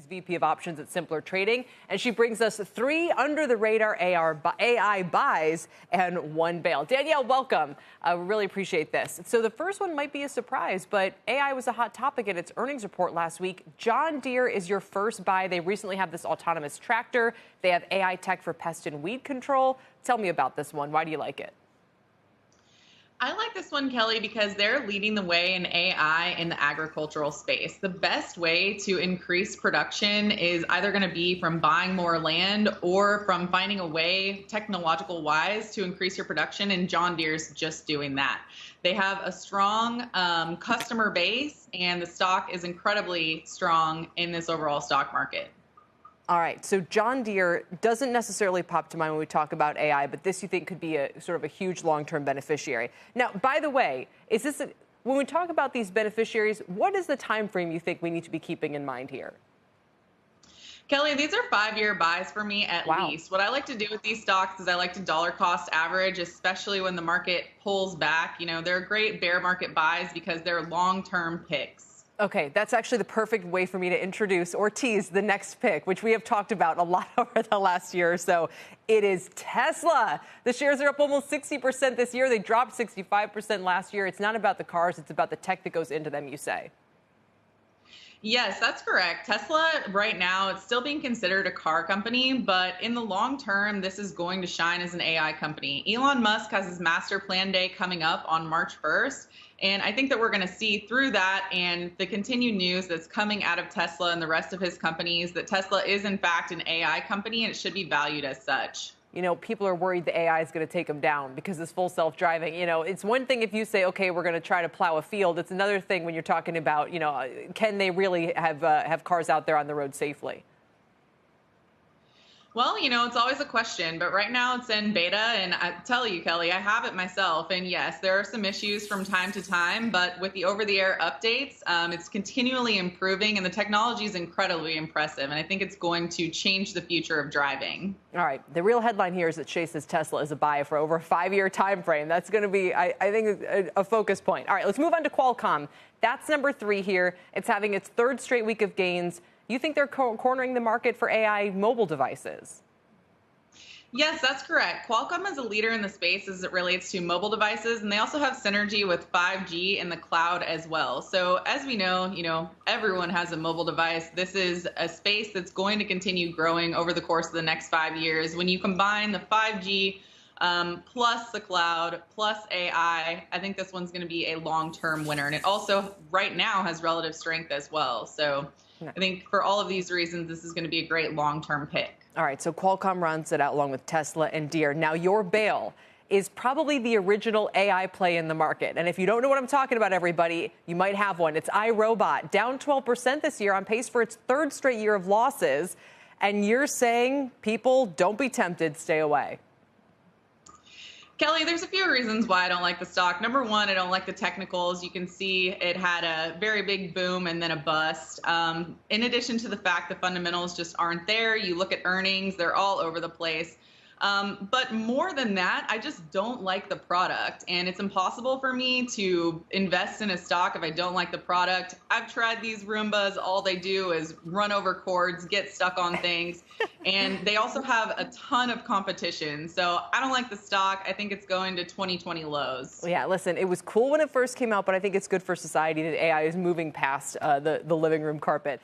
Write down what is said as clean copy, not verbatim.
She's VP of Options at Simpler Trading, and she brings us 3 under-the-radar AI buys and 1 bail. Danielle, welcome. I really appreciate this. So the first one might be a surprise, but AI was a hot topic in its earnings report last week. John Deere is your first buy. They recently have this autonomous tractor. They have AI tech for pest and weed control. Tell me about this one. Why do you like it? I like this one, Kelly, because they're leading the way in AI in the agricultural space. The best way to increase production is either going to be from buying more land or from finding a way, technological wise, to increase your production. And John Deere's just doing that. They have a strong customer base, and the stock is incredibly strong in this overall stock market. All right, so John Deere doesn't necessarily pop to mind when we talk about AI, but this you think could be a sort of a huge long-term beneficiary. Now, by the way, when we talk about these beneficiaries, what is the time frame you think we need to be keeping in mind here? Kelly, these are 5-year buys for me at least. What I like to do with these stocks is I like to dollar cost average, especially when the market pulls back. You know, they're great bear market buys because they're long-term picks. Okay, that's actually the perfect way for me to introduce or tease the next pick, which we have talked about a lot over the last year or so. It is Tesla. The shares are up almost 60% this year. They dropped 65% last year. It's not about the cars. It's about the tech that goes into them, you say. Yes, that's correct. Tesla right now, it's still being considered a car company, but in the long term, this is going to shine as an AI company. Elon Musk has his master plan day coming up on March 1st. And I think that we're going to see through that and the continued news that's coming out of Tesla and the rest of his companies that Tesla is, in fact, an AI company, and it should be valued as such. You know, people are worried the AI is going to take them down because it's full self-driving. You know, it's one thing if you say, OK, we're going to try to plow a field. It's another thing when you're talking about, you know, can they really have cars out there on the road safely? Well, you know, it's always a question, but right now it's in beta, and I tell you, Kelly, I have it myself, and yes, there are some issues from time to time, but with the over-the-air updates, it's continually improving, and the technology is incredibly impressive, and I think it's going to change the future of driving. All right, the real headline here is that Shay says Tesla is a buy for over a 5-year time frame. That's going to be, I think, a focus point. All right, let's move on to Qualcomm. That's number 3 here. It's having its 3rd straight week of gains. You think they're cornering the market for AI mobile devices? Yes, that's correct. Qualcomm is a leader in the space as it relates to mobile devices, and they also have synergy with 5G in the cloud as well. So as we know, everyone has a mobile device. This is a space that's going to continue growing over the course of the next 5 years. When you combine the 5G plus the cloud, plus AI, I think this one's going to be a long-term winner. And it also right now has relative strength as well. So I think for all of these reasons, this is going to be a great long-term pick. All right, so Qualcomm runs it out along with Tesla and Deere. Now, your bail is probably the original AI play in the market. And if you don't know what I'm talking about, everybody, you might have one. It's iRobot, down 12% this year, on pace for its 3rd straight year of losses. And you're saying, people, don't be tempted, stay away. Kelly, there's a few reasons why I don't like the stock. Number one, I don't like the technicals. You can see it had a very big boom and then a bust. In addition to the fact the fundamentals just aren't there, you look at earnings, they're all over the place. But more than that, I just don't like the product. And it's impossible for me to invest in a stock if I don't like the product. I've tried these Roombas. All they do is run over cords, get stuck on things. And they also have a ton of competition. So I don't like the stock. I think it's going to 2020 lows. Well, yeah, listen, it was cool when it first came out, but I think it's good for society that AI is moving past the living room carpet.